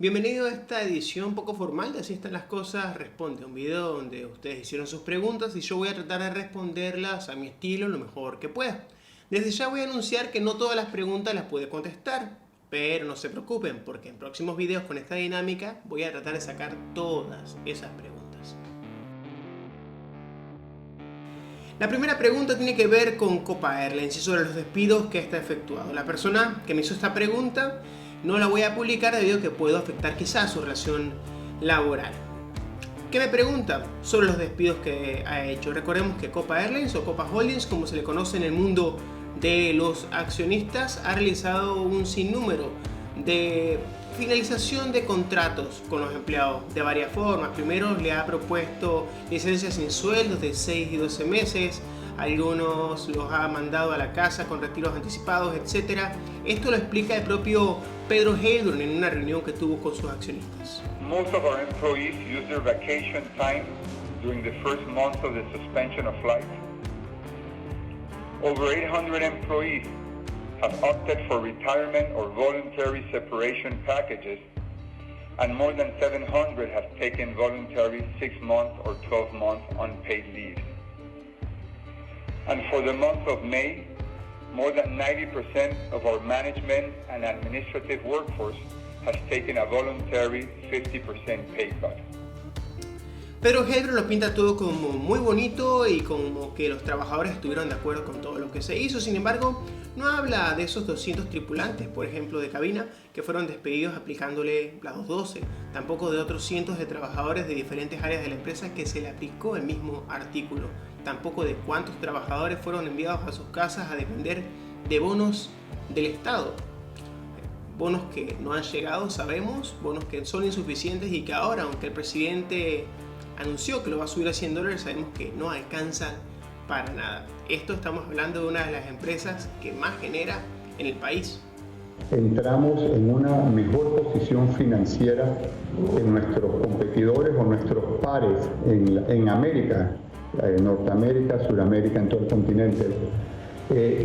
Bienvenido a esta edición poco formal de Así están las cosas. Responde, un video donde ustedes hicieron sus preguntas y yo voy a tratar de responderlas a mi estilo lo mejor que pueda. Desde ya voy a anunciar que no todas las preguntas las pude contestar, pero no se preocupen porque en próximos videos con esta dinámica voy a tratar de sacar todas esas preguntas. La primera pregunta tiene que ver con Copa Airlines y sobre los despidos que está efectuado. La persona que me hizo esta pregunta no la voy a publicar debido a que puedo afectar quizás su relación laboral. ¿Qué me pregunta? Sobre los despidos que ha hecho. Recordemos que Copa Airlines o Copa Holdings, como se le conoce en el mundo de los accionistas, ha realizado un sinnúmero de finalización de contratos con los empleados de varias formas. Primero le ha propuesto licencias sin sueldos de 6 y 12 meses. Algunos los ha mandado a la casa con retiros anticipados, etc. Esto lo explica el propio Pedro Heilbron en una reunión que tuvo con sus accionistas. Most of our employees use their vacation time during the first month of the suspension of flights. Over 800 employees have opted for retirement or voluntary separation packages, and more than 700 have taken voluntary 6-month or 12-month unpaid leave. And for the month of May, more than 90% of our management and administrative workforce has taken a voluntary 50% pay cut. Pedro Heilbron lo pinta todo como muy bonito y como que los trabajadores estuvieron de acuerdo con todo lo que se hizo. Sin embargo, no habla de esos 200 tripulantes, por ejemplo, de cabina, que fueron despedidos aplicándole la 212. Tampoco de otros cientos de trabajadores de diferentes áreas de la empresa que se le aplicó el mismo artículo. Tampoco de cuántos trabajadores fueron enviados a sus casas a depender de bonos del Estado. Bonos que no han llegado, sabemos, bonos que son insuficientes y que ahora, aunque el presidente anunció que lo va a subir a $100, sabemos que no alcanzan para nada. Esto estamos hablando de una de las empresas que más genera en el país. Entramos en una mejor posición financiera que nuestros competidores o nuestros pares en América, Norteamérica, Sudamérica, en todo el continente.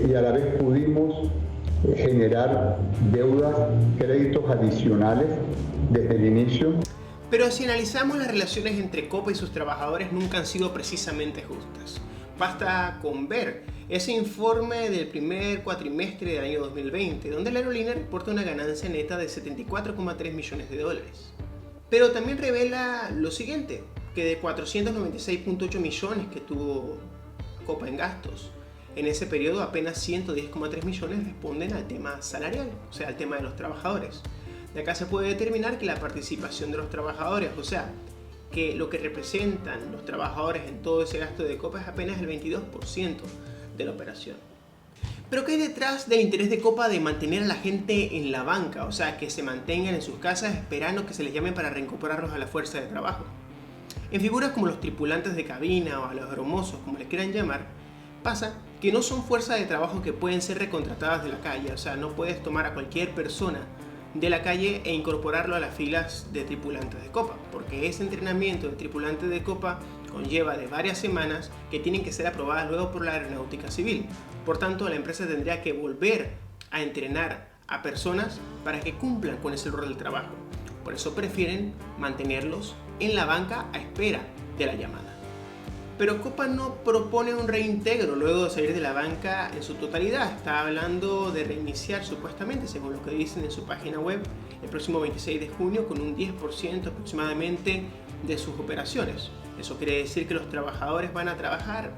Y a la vez pudimos generar deudas, créditos adicionales desde el inicio. Pero si analizamos las relaciones entre Copa y sus trabajadores, nunca han sido precisamente justas. Basta con ver ese informe del primer cuatrimestre del año 2020, donde la aerolínea reporta una ganancia neta de $74,3 millones. Pero también revela lo siguiente, que de 496,8 millones que tuvo Copa en gastos, en ese periodo apenas 110,3 millones responden al tema salarial, o sea, al tema de los trabajadores. De acá se puede determinar que la participación de los trabajadores, o sea, que lo que representan los trabajadores en todo ese gasto de Copa es apenas el 22% de la operación. Pero ¿qué hay detrás del interés de Copa de mantener a la gente en la banca? O sea, que se mantengan en sus casas esperando que se les llame para reincorporarlos a la fuerza de trabajo. En figuras como los tripulantes de cabina o a los bromosos, como les quieran llamar, pasa que no son fuerzas de trabajo que pueden ser recontratadas de la calle. O sea, no puedes tomar a cualquier persona de la calle e incorporarlo a las filas de tripulantes de Copa, porque ese entrenamiento de tripulantes de Copa conlleva de varias semanas que tienen que ser aprobadas luego por la Aeronáutica Civil. Por tanto, la empresa tendría que volver a entrenar a personas para que cumplan con ese rol del trabajo. Por eso prefieren mantenerlos en la banca a espera de la llamada. Pero Copa no propone un reintegro luego de salir de la banca en su totalidad. Está hablando de reiniciar supuestamente, según lo que dicen en su página web, el próximo 26 de junio con un 10% aproximadamente de sus operaciones. Eso quiere decir que los trabajadores van a trabajar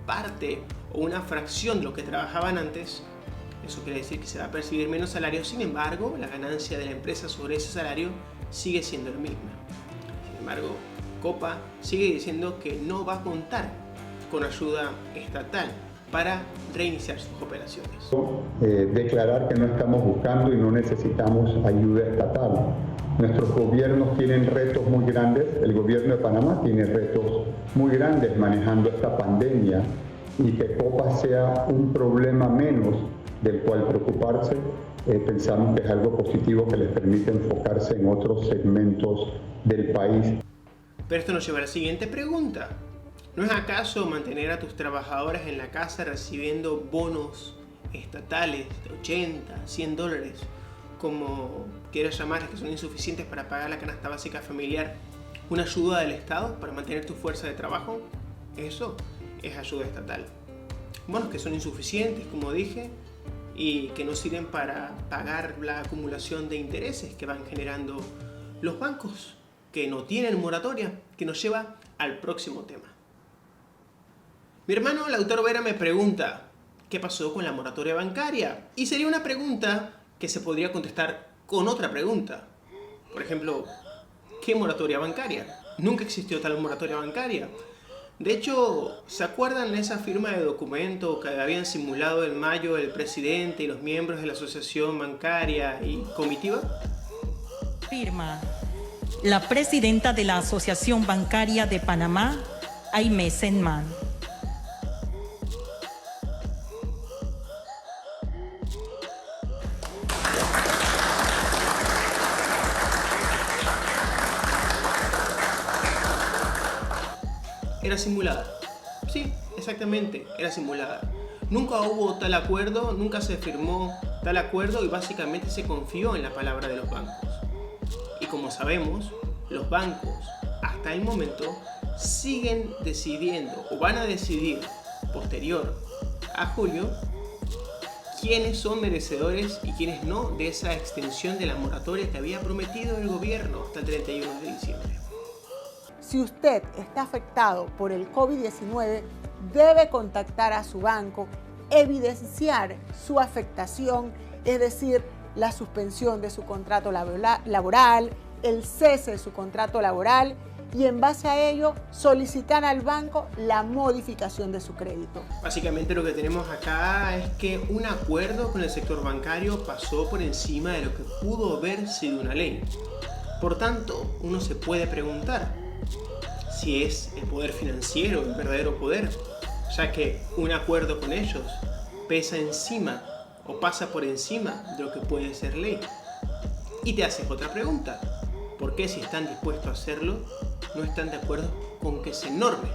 parte o una fracción de lo que trabajaban antes. Eso quiere decir que se va a percibir menos salario. Sin embargo, la ganancia de la empresa sobre ese salario sigue siendo la misma. Sin embargo, Copa sigue diciendo que no va a contar con ayuda estatal para reiniciar sus operaciones. Declarar que no estamos buscando y no necesitamos ayuda estatal. Nuestros gobiernos tienen retos muy grandes. El gobierno de Panamá tiene retos muy grandes manejando esta pandemia, y que Copa sea un problema menos del cual preocuparse, pensamos que es algo positivo que les permite enfocarse en otros segmentos del país. Pero esto nos lleva a la siguiente pregunta. ¿No es acaso mantener a tus trabajadores en la casa recibiendo bonos estatales de $80, $100 como quieras llamar, que son insuficientes para pagar la canasta básica familiar, una ayuda del Estado para mantener tu fuerza de trabajo, eso es ayuda estatal. Bonos que son insuficientes, como dije, y que no sirven para pagar la acumulación de intereses que van generando los bancos que no tienen moratoria, que nos lleva al próximo tema. Mi hermano Lautaro Vera me pregunta, ¿qué pasó con la moratoria bancaria? Y sería una pregunta que se podría contestar con otra pregunta. Por ejemplo, ¿qué moratoria bancaria? Nunca existió tal moratoria bancaria. De hecho, ¿se acuerdan de esa firma de documento que habían simulado en mayo el presidente y los miembros de la asociación bancaria y comitiva? Firma la presidenta de la Asociación Bancaria de Panamá, Aimé Senman. Era simulada. Sí, exactamente, era simulada. Nunca hubo tal acuerdo, nunca se firmó tal acuerdo y básicamente se confió en la palabra de los bancos. Y como sabemos, los bancos hasta el momento siguen decidiendo o van a decidir posterior a julio quiénes son merecedores y quiénes no de esa extensión de la moratoria que había prometido el gobierno hasta el 31 de diciembre. Si usted está afectado por el COVID-19, debe contactar a su banco, evidenciar su afectación, es decir, la suspensión de su contrato laboral, el cese de su contrato laboral y en base a ello solicitar al banco la modificación de su crédito. Básicamente lo que tenemos acá es que un acuerdo con el sector bancario pasó por encima de lo que pudo haber sido una ley. Por tanto, uno se puede preguntar si es el poder financiero el verdadero poder, ya que un acuerdo con ellos pesa encima o pasa por encima de lo que puede ser ley. Y te haces otra pregunta, ¿por qué si están dispuestos a hacerlo, no están de acuerdo con que se norme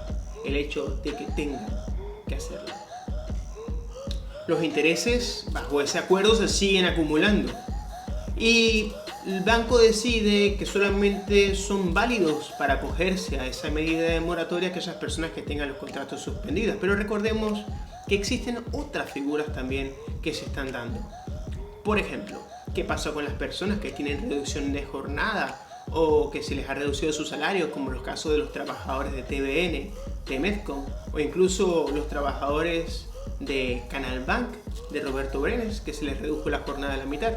el hecho de que tengan que hacerlo? Los intereses bajo ese acuerdo se siguen acumulando y el banco decide que solamente son válidos para acogerse a esa medida de moratoria aquellas personas que tengan los contratos suspendidos. Pero recordemos que existen otras figuras también que se están dando. Por ejemplo, ¿qué pasó con las personas que tienen reducción de jornada o que se les ha reducido su salario, como los casos de los trabajadores de TVN, de Medcom o incluso los trabajadores de Canal Bank, de Roberto Brenes, que se les redujo la jornada a la mitad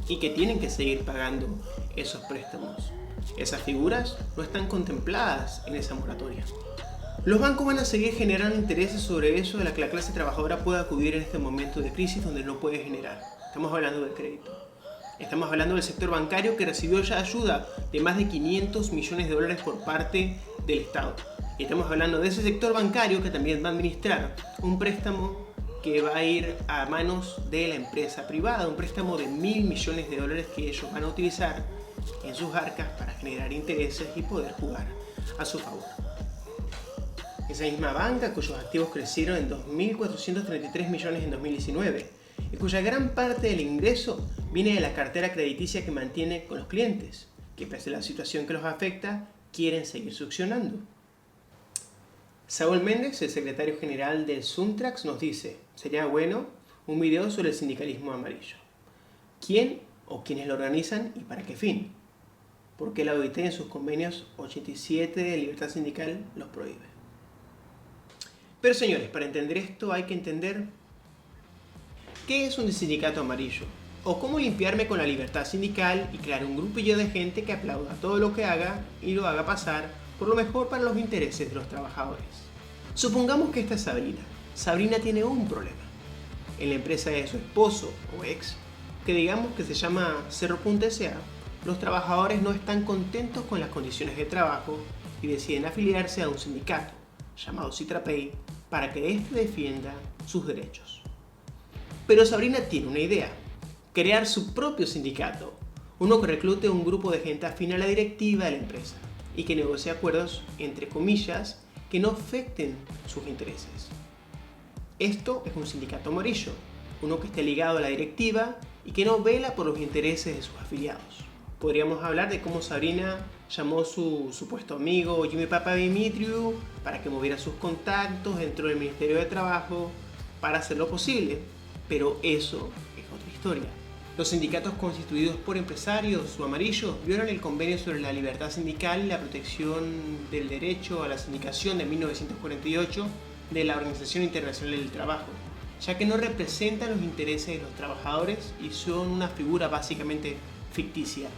y que tienen que seguir pagando esos préstamos? Esas figuras no están contempladas en esa moratoria. Los bancos van a seguir generando intereses sobre eso de la que la clase trabajadora puede acudir en este momento de crisis donde no puede generar. Estamos hablando del crédito. Estamos hablando del sector bancario que recibió ya ayuda de más de 500 millones de dólares por parte del Estado. Y estamos hablando de ese sector bancario que también va a administrar un préstamo que va a ir a manos de la empresa privada, un préstamo de 1.000 millones de dólares que ellos van a utilizar en sus arcas para generar intereses y poder jugar a su favor. Esa misma banca cuyos activos crecieron en 2.433 millones en 2019 y cuya gran parte del ingreso viene de la cartera crediticia que mantiene con los clientes, que pese a la situación que los afecta, quieren seguir succionando. Saúl Méndez, el secretario general del Suntrax, nos dice: sería bueno un video sobre el sindicalismo amarillo. ¿Quién o quiénes lo organizan y para qué fin? ¿Por qué la OIT en sus convenios 87 de libertad sindical los prohíbe? Pero señores, para entender esto hay que entender qué es un sindicato amarillo o cómo limpiarme con la libertad sindical y crear un grupillo de gente que aplauda todo lo que haga y lo haga pasar por lo mejor para los intereses de los trabajadores. Supongamos que esta es Sabrina. Sabrina tiene un problema. En la empresa de su esposo o ex, que digamos que se llama Cerro.sa, los trabajadores no están contentos con las condiciones de trabajo y deciden afiliarse a un sindicato llamado Citrapey para que éste defienda sus derechos. Pero Sabrina tiene una idea: crear su propio sindicato, uno que reclute un grupo de gente afín a la directiva de la empresa y que negocie acuerdos, entre comillas, que no afecten sus intereses. Esto es un sindicato amarillo, uno que esté ligado a la directiva y que no vela por los intereses de sus afiliados. Podríamos hablar de cómo Sabrina llamó a su supuesto amigo Jimmy Papa Dimitriou para que moviera sus contactos dentro del Ministerio de Trabajo para hacer lo posible, pero eso es otra historia. Los sindicatos constituidos por empresarios o amarillos violan el convenio sobre la libertad sindical y la protección del derecho a la sindicación de 1948 de la Organización Internacional del Trabajo, ya que no representan los intereses de los trabajadores y son una figura básicamente ficticia.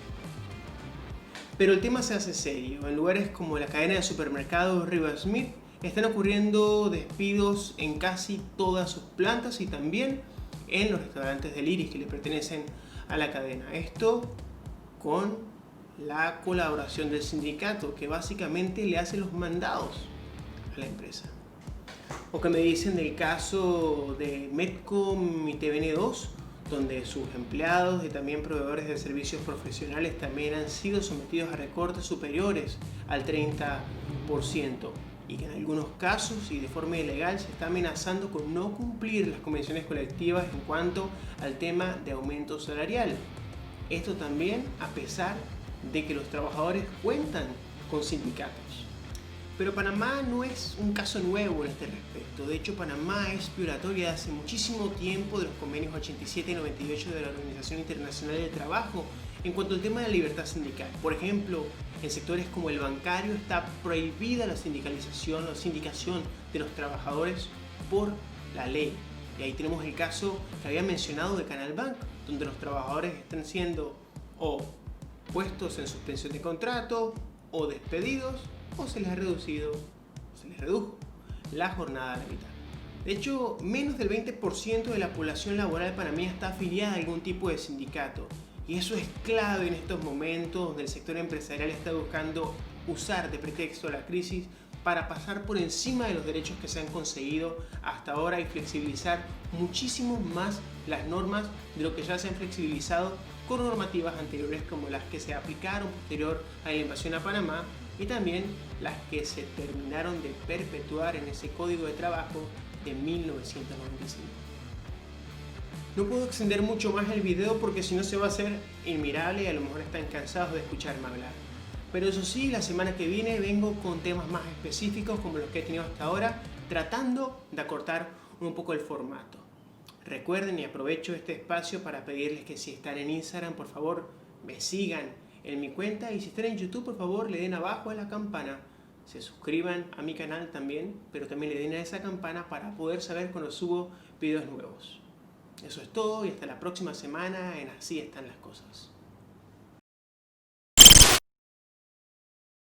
Pero el tema se hace serio. En lugares como la cadena de supermercados River Smith están ocurriendo despidos en casi todas sus plantas y también en los restaurantes del Iris que le pertenecen a la cadena. Esto con la colaboración del sindicato, que básicamente le hace los mandados a la empresa. O que me dicen del caso de Medcom y TVN2, donde sus empleados y también proveedores de servicios profesionales también han sido sometidos a recortes superiores al 30%, y que en algunos casos y de forma ilegal se está amenazando con no cumplir las convenciones colectivas en cuanto al tema de aumento salarial. Esto también a pesar de que los trabajadores cuentan con sindicatos. Pero Panamá no es un caso nuevo en este respecto. De hecho, Panamá es violatoria de hace muchísimo tiempo de los convenios 87 y 98 de la Organización Internacional del Trabajo en cuanto al tema de la libertad sindical. Por ejemplo, en sectores como el bancario está prohibida la sindicalización o sindicación de los trabajadores por la ley. Y ahí tenemos el caso que había mencionado de Canal Bank, donde los trabajadores están siendo o puestos en suspensión de contrato o despedidos, o se les ha reducido, se les redujo la jornada a la mitad. De hecho, menos del 20% de la población laboral panameña está afiliada a algún tipo de sindicato. Y eso es clave en estos momentos donde el sector empresarial está buscando usar de pretexto la crisis para pasar por encima de los derechos que se han conseguido hasta ahora y flexibilizar muchísimo más las normas de lo que ya se han flexibilizado con normativas anteriores como las que se aplicaron posterior a la invasión a Panamá y también las que se terminaron de perpetuar en ese Código de Trabajo de 1995. No puedo extender mucho más el video porque si no se va a hacer inmirable y a lo mejor están cansados de escucharme hablar. Pero eso sí, la semana que viene vengo con temas más específicos como los que he tenido hasta ahora, tratando de acortar un poco el formato. Recuerden y aprovecho este espacio para pedirles que si están en Instagram, por favor, me sigan en mi cuenta y si están en YouTube, por favor, le den abajo a la campana, se suscriban a mi canal también, pero también le den a esa campana para poder saber cuando subo videos nuevos. Eso es todo y hasta la próxima semana en Así Están las Cosas.